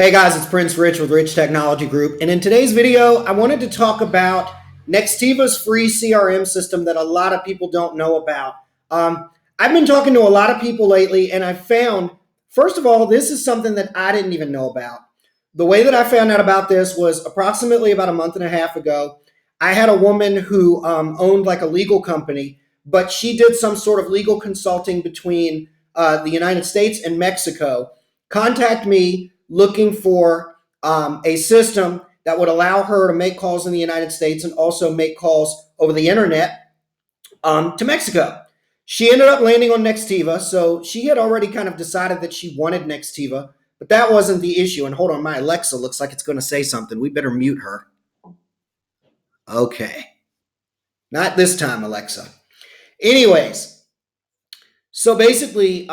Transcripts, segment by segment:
Hey guys, it's Prince Rich with Rich Technology Group, and in today's video, I wanted to talk about Nextiva's free CRM system that a lot of people don't know about. I've been talking to a lot of people lately, and I found, first of all, this is something that I didn't even know about. The way that I found out about this was approximately about a month and a half ago. I had a woman who owned like a legal company, but she did some sort of legal consulting between the United States and Mexico, contact me looking for a system that would allow her to make calls in the United States and also make calls over the internet to Mexico. She ended up landing on Nextiva, so she had already kind of decided that she wanted Nextiva, but that wasn't the issue. And hold on, my Alexa looks like it's going to say something. We better mute her. Okay. Not this time, Alexa. Anyways, so basically,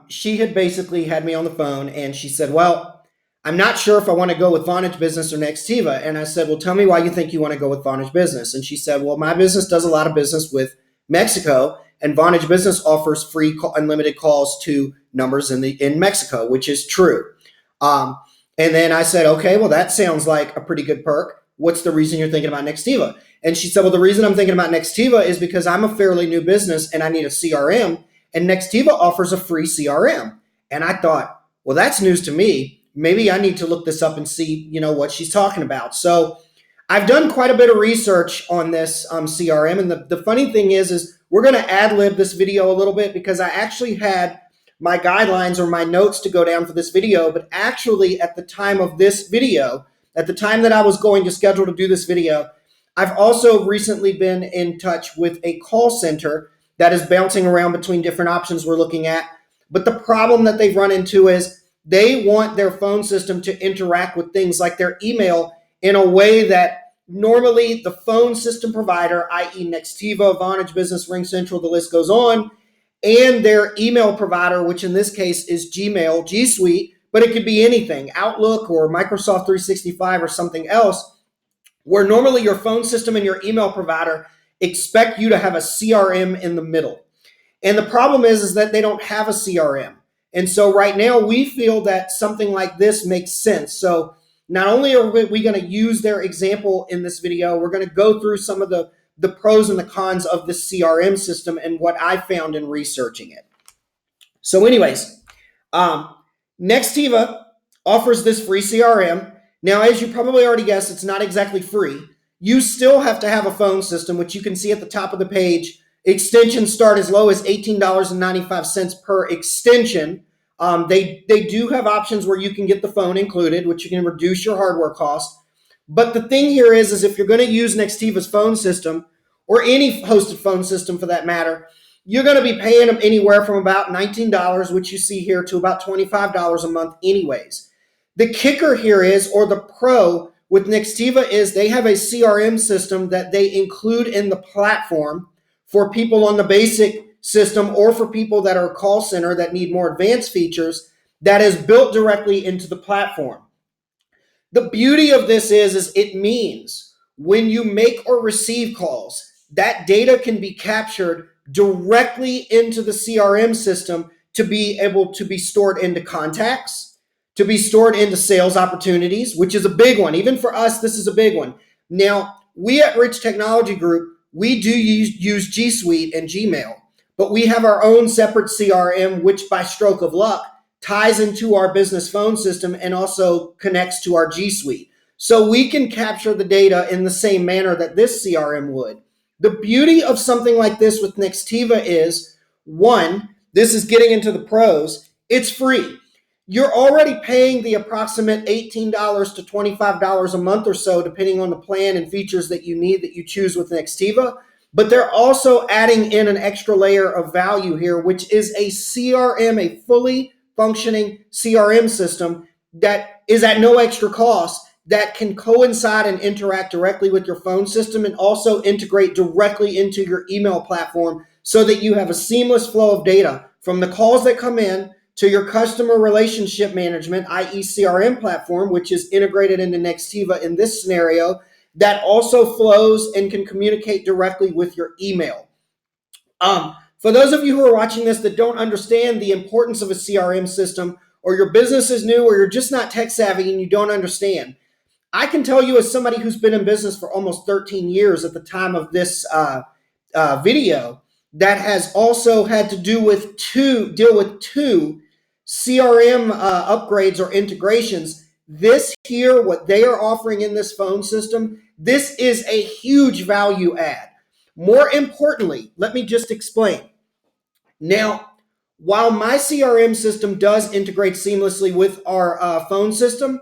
she had basically had me on the phone and she said, well, I'm not sure if I want to go with Vonage Business or Nextiva. And I said, well, tell me why you think you want to go with Vonage Business. And she said, well, my business does a lot of business with Mexico, and Vonage Business offers free unlimited calls to numbers in Mexico, which is true. And then I said, okay, well, that sounds like a pretty good perk. What's the reason you're thinking about Nextiva? And she said, well, the reason I'm thinking about Nextiva is because I'm a fairly new business and I need a CRM, and Nextiva offers a free CRM. And I thought, well, that's news to me. Maybe I need to look this up and see, what she's talking about. So I've done quite a bit of research on this CRM. And the funny thing is we're going to ad-lib this video a little bit because I actually had my guidelines or my notes to go down for this video. But actually at the time of this video, at the time that I was going to schedule to do this video, I've also recently been in touch with a call center that is bouncing around between different options we're looking at. But the problem that they've run into is they want their phone system to interact with things like their email in a way that normally the phone system provider, i.e. Nextiva, Vonage Business, RingCentral, the list goes on, and their email provider, which in this case is Gmail, G Suite, but it could be anything, Outlook or Microsoft 365 or something else, where normally your phone system and your email provider expect you to have a CRM in the middle. And the problem is that they don't have a CRM. And so right now we feel that something like this makes sense. So not only are we going to use their example in this video, we're going to go through some of the pros and the cons of the CRM system and what I found in researching it. So anyways, Nextiva offers this free CRM. Now, as you probably already guessed, it's not exactly free. You still have to have a phone system, which you can see at the top of the page. Extensions start as low as $18.95 per extension. They do have options where you can get the phone included, which you can reduce your hardware cost. But the thing here is if you're going to use Nextiva's phone system, or any hosted phone system for that matter, you're going to be paying them anywhere from about $19, which you see here, to about $25 a month anyways. The kicker here is, or the pro with Nextiva, is they have a CRM system that they include in the platform for people on the basic system or for people that are a call center that need more advanced features, that is built directly into the platform. The beauty of this is it means when you make or receive calls, that data can be captured directly into the CRM system to be able to be stored into contacts, to be stored into sales opportunities, which is a big one. Even for us, this is a big one. Now, we at Rich Technology Group, we do use G Suite and Gmail, but we have our own separate CRM, which by stroke of luck ties into our business phone system and also connects to our G Suite. So we can capture the data in the same manner that this CRM would. The beauty of something like this with Nextiva is, one, this is getting into the pros, it's free. You're already paying the approximate $18 to $25 a month or so, depending on the plan and features that you need that you choose with Nextiva. But they're also adding in an extra layer of value here, which is a CRM, a fully functioning CRM system that is at no extra cost, that can coincide and interact directly with your phone system and also integrate directly into your email platform so that you have a seamless flow of data from the calls that come in to your customer relationship management, i.e. CRM platform, which is integrated into Nextiva in this scenario, that also flows and can communicate directly with your email. For those of you who are watching this that don't understand the importance of a CRM system or your business is new, or you're just not tech savvy and you don't understand, I can tell you, as somebody who's been in business for almost 13 years at the time of this video, that has also had to deal with two CRM upgrades or integrations. This here, what they are offering in this phone system, this is a huge value add. More importantly, let me just explain. Now, while my CRM system does integrate seamlessly with our phone system,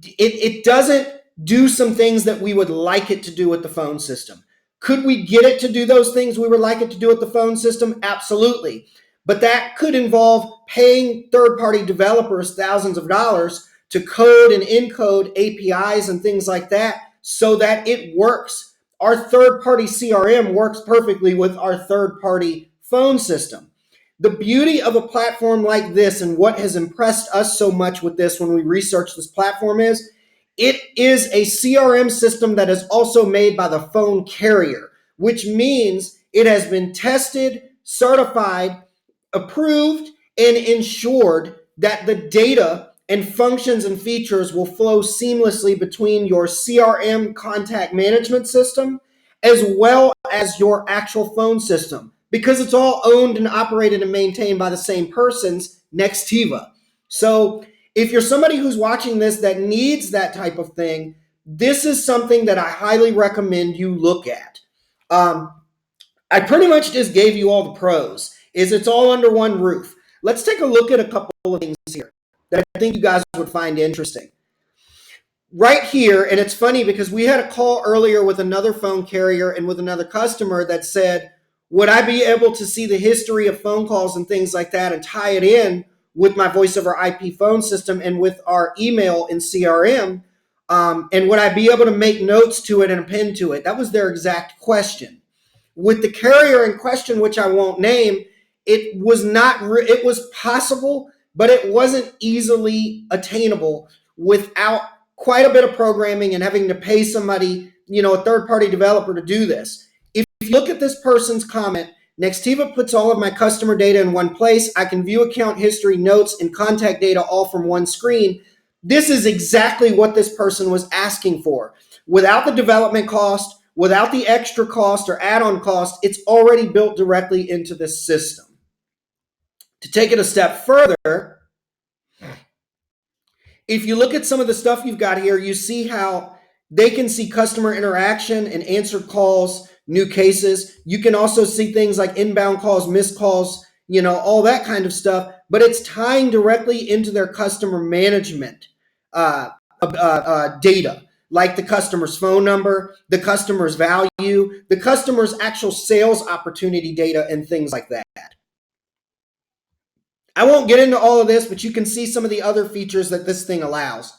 it doesn't do some things that we would like it to do with the phone system. Could we get it to do those things we would like it to do with the phone system? Absolutely. But that could involve paying third-party developers thousands of dollars to code and encode APIs and things like that so that it works. Our third-party CRM works perfectly with our third-party phone system. The beauty of a platform like this, and what has impressed us so much with this when we research this platform, is it is a CRM system that is also made by the phone carrier, which means it has been tested, certified, approved, and ensured that the data and functions and features will flow seamlessly between your CRM contact management system as well as your actual phone system, because it's all owned and operated and maintained by the same persons, Nextiva. So if you're somebody who's watching this that needs that type of thing, this is something that I highly recommend you look at. I pretty much just gave you all the pros. It's all under one roof. Let's take a look at a couple of things here that I think you guys would find interesting. Right here, and it's funny because we had a call earlier with another phone carrier and with another customer that said, would I be able to see the history of phone calls and things like that and tie it in with my voice over IP phone system and with our email in CRM? And would I be able to make notes to it and append to it? That was their exact question. With the carrier in question, which I won't name, it was possible, but it wasn't easily attainable without quite a bit of programming and having to pay somebody, a third-party developer to do this. If you look at this person's comment, Nextiva puts all of my customer data in one place. I can view account history, notes, and contact data all from one screen. This is exactly what this person was asking for. Without the development cost, without the extra cost or add-on cost, it's already built directly into this system. To take it a step further, if you look at some of the stuff you've got here, you see how they can see customer interaction and answered calls, new cases. You can also see things like inbound calls, missed calls, all that kind of stuff, but it's tying directly into their customer management data, like the customer's phone number, the customer's value, the customer's actual sales opportunity data, and things like that. I won't get into all of this, but you can see some of the other features that this thing allows.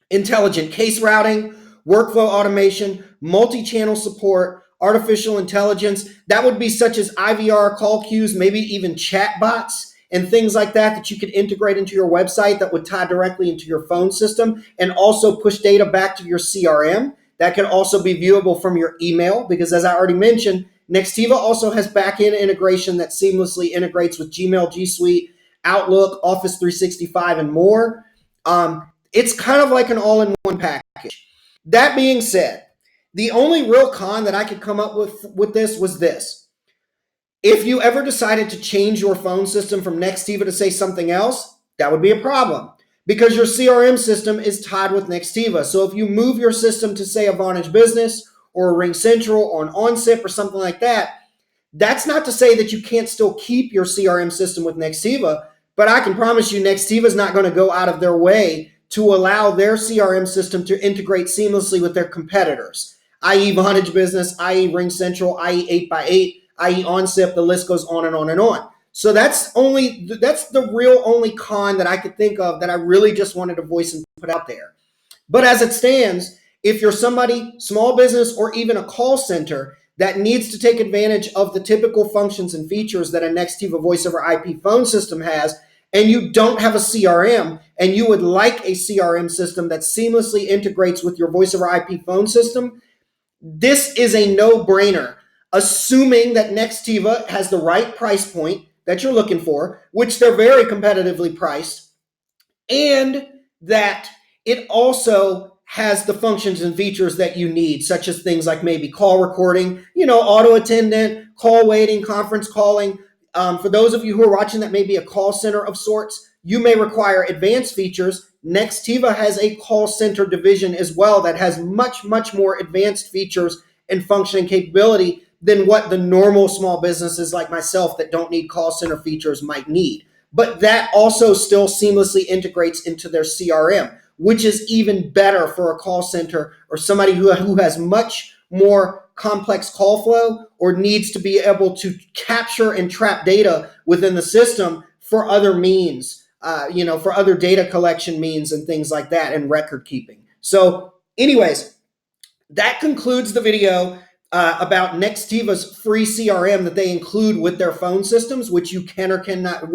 Intelligent case routing, workflow automation, multi-channel support, artificial intelligence. That would be such as IVR, call queues, maybe even chat bots and things like that you could integrate into your website that would tie directly into your phone system and also push data back to your CRM. That could also be viewable from your email because, as I already mentioned, Nextiva also has back-end integration that seamlessly integrates with Gmail, G Suite, Outlook, Office 365, and more. It's kind of like an all-in-one package. That being said, the only real con that I could come up with this was this. If you ever decided to change your phone system from Nextiva to say something else, that would be a problem because your CRM system is tied with Nextiva. So if you move your system to, say, a Vonage Business or a Ring Central or an OnSIP or something like that, that's not to say that you can't still keep your CRM system with Nextiva, but I can promise you Nextiva is not going to go out of their way to allow their CRM system to integrate seamlessly with their competitors, i.e. Vonage Business, i.e. Ring Central, i.e. 8x8, i.e. OnSIP, the list goes on and on and on. So that's the real only con that I could think of that I really just wanted to voice and put out there. But as it stands, if you're somebody, small business, or even a call center that needs to take advantage of the typical functions and features that a Nextiva voice over IP phone system has, and you don't have a CRM, and you would like a CRM system that seamlessly integrates with your voice over IP phone system, this is a no-brainer, assuming that Nextiva has the right price point that you're looking for, which they're very competitively priced. and that it also has the functions and features that you need, such as things like maybe call recording, auto attendant, call waiting, conference calling. For those of you who are watching that may be a call center of sorts, you may require advanced features. Nextiva has a call center division as well that has much, much more advanced features and functioning capability than what the normal small businesses like myself that don't need call center features might need. But that also still seamlessly integrates into their CRM, which is even better for a call center or somebody who has much more complex call flow or needs to be able to capture and trap data within the system for other means, for other data collection means and things like that, and record keeping. So anyways, that concludes the video about Nextiva's free CRM that they include with their phone systems, which you can or cannot,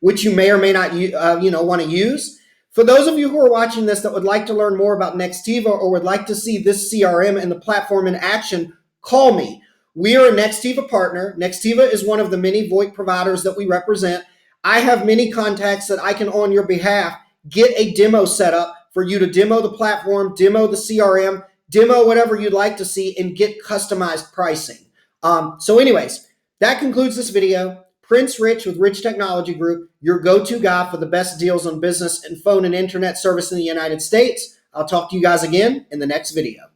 which you may or may not, want to use. For those of you who are watching this that would like to learn more about Nextiva or would like to see this CRM and the platform in action, call me. We are a Nextiva partner. Nextiva is one of the many VoIP providers that we represent. I have many contacts that I can, on your behalf, get a demo set up for you to demo the platform, demo the CRM, demo whatever you'd like to see, and get customized pricing. So anyways, that concludes this video. Prince Rich with Rich Technology Group, your go-to guy for the best deals on business and phone and internet service in the United States. I'll talk to you guys again in the next video.